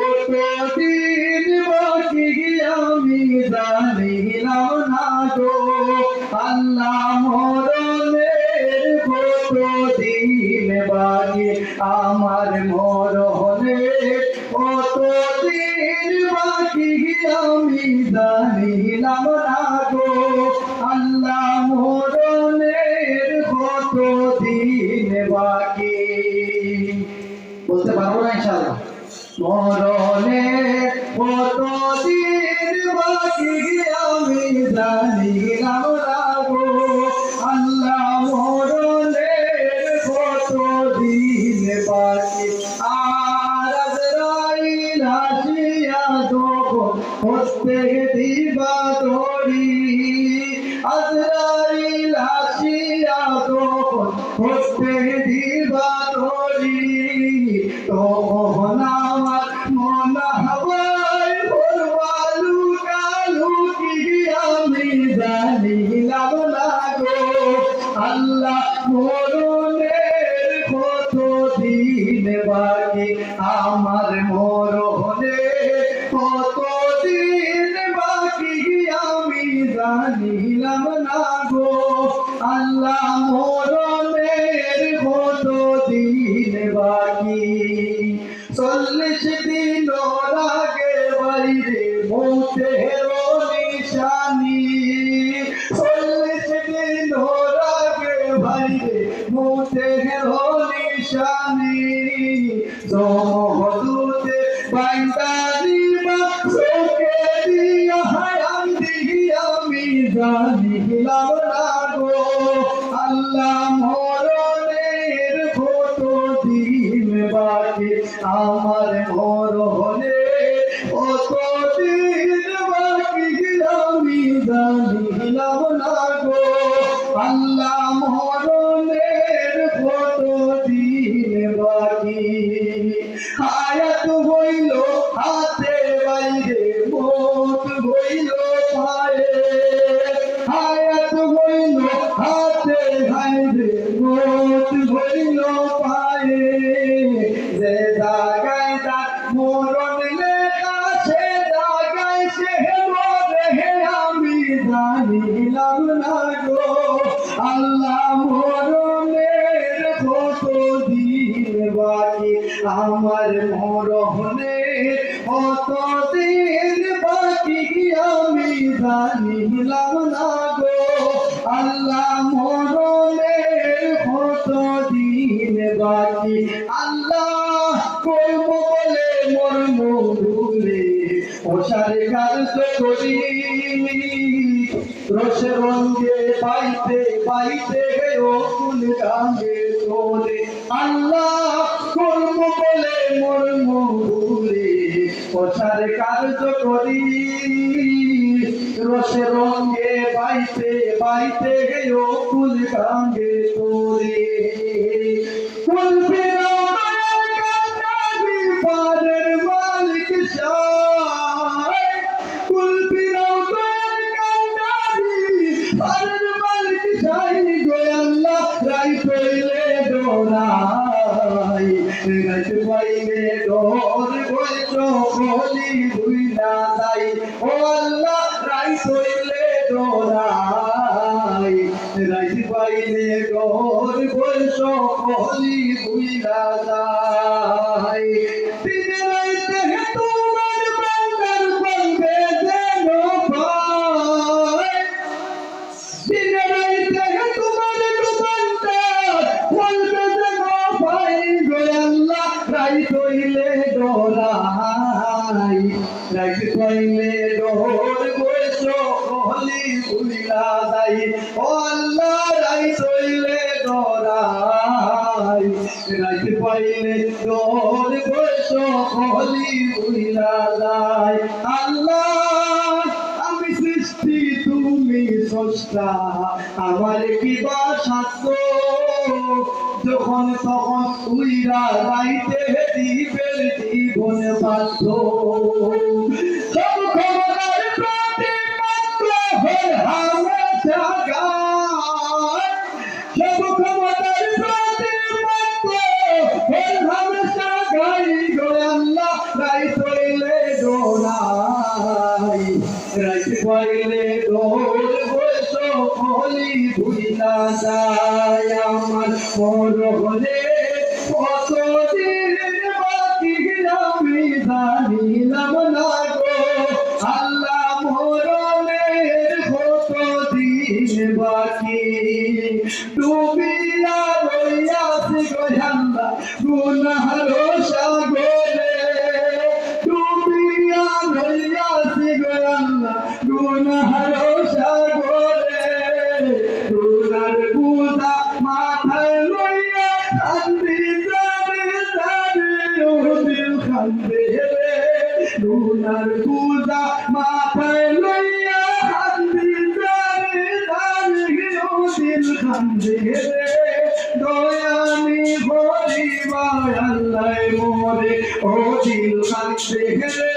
কতদিন বাকি আমি জানিলাম না গো আল্লাহ মরণের কতদিন বাকি আমার মরণের কতদিন বাকি আমি জানিলাম না গো আল্লাহ মরণের কতদিন বাকি বলতে পারবো না ইনশাআল্লাহ মরণের কতদিন বাকি আমি জানিলাম না গো আল্লাহ মরণের কতদিন বাকি আর আজরাইল আসিয়া যখন হস্তে দিবা দড়ি আজরাইল আসিয়া যখন হস্তে দিবা দড়ি তখন আমার মনে হবাই ভরবালু কালু কি আমি জানিলাম না গো আল্লাহ মরণের কতদিন বাকি আমার মরণের কতদিন বাকি আমি জানিলাম না গো আল্লাহ মরণের কতদিন বাকি 40 দিন আগে বাইরে মৌতের নিশানি 40 দিন আগে বাইরে মৌতের নিশানি জমদূতে বাইদানি মা চোখে দিয়া হারাম দিয়া আমি জানিলাম না গো আল্লাহ মরণের কতদিন বাকি আমার মরণের কতদিন বাকি আমি জানিলাম না গো আল্লাহ মরণের কতদিন বাকি হায়াত হইল হাতে বাইরে মত হইল পায়ে হায়াত হইল হাতে বাইরে মত হইল পায়ে যে জায়গায় মরণ লেখা সে জায়গায় সে মরে আমি জানিলাম না গো আল্লাহ মরণের কতদিন বাকি আমার মরণের কতদিন বাকি আমি জানিলাম না গো আল্লাহ মরণের কতদিন বাকি আল্লাহ করব বলে মরম ভুলে ওষার কাজ করি রস রঙ্গে পাইতে পাইতে ও ফুল গাঙ্গে তোলে আল্লাহ করব বলে মরম ভুলে ওষার কাজ করি রস রঙ্গে পাইতে পাইতে ও ফুল গাঙ্গে তোলে ফুল ফেরাও পারের মালিক শাহ কুল ফিরাও পারের মালিক শাহ গো আল্লাহ রাই কইলে ডোরাই রাই পাইলে ডোর গই চোখলি দুইলা যাই ও আল্লাহ রাই কইলে ডোরাই রাই পাইলে ডোর গই চোখলি দুইলা যাই দিনে রাইতে তোমার বান্দার বলবে যেন ভাই দিনে রাইতে তোমার বান্দার বলবে যেন ভাই গো আল্লাহ রাই কইলে ডোরাই রাই কইলে ডোর গোছো কলি ভুলিলা যাই ও আল্লাহ রাই কইলে ডোরাই রাই কইলে ডোর গোছো কলি ভুলিলা যাই আল্লাহ আমি সৃষ্টি তুমি স্রষ্টা আমার কি বা সাধ্য যখন তখন উইরা যাইতে দিবের জীবন বাধ্য সব খবরের প্রতি মাত্র হল হামেশা গায় সব খবরের প্রতি মাত্র হল হামেশা গায় গো আল্লাহ রাইত হইলে ডোরাই রাইত হইলে ডোর বৈশ হলি ভুইলা যায় আমার মরহরে কতদিন বাকি আমি জানিলাম না গো আল্লাহ মরণের কতদিন বাকি ডুবিয়া রইয়াছি গো আল্লাহ গুনাহর সাগরে ডুবিয়া রইয়াছি গো আল্লাহ গুনাহর সাগরে গুনার বুঝা মাথায় লইয়া কান্দি জানে জানে ও দিল কান্দে রে গুনার বুঝা মাথায় লইয়া কান্দি জানে জানে ও দিল কান্দে রে দয়ানি হরিবা আল্লাহ মোরে ও দিল কান্দে রে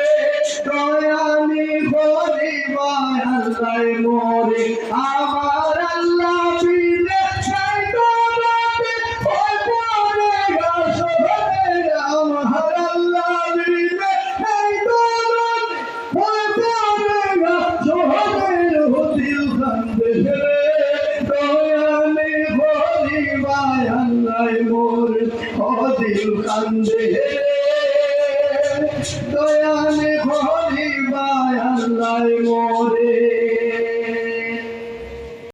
দয়ানি হরিবা আল্লাহ মোরে আমার আল্লাহ বিলে শয়তানাতে ভয় পড়ে গাছরে আমার আল্লাহ বিলে শয়তানাতে ভয় পড়ে গাছরে ও দিল কান্দে রে দয়ানি হরিবা আল্লাহ মোরে ও দিল কান্দে রে দয়ানি হরিবা আল্লাহ মোরে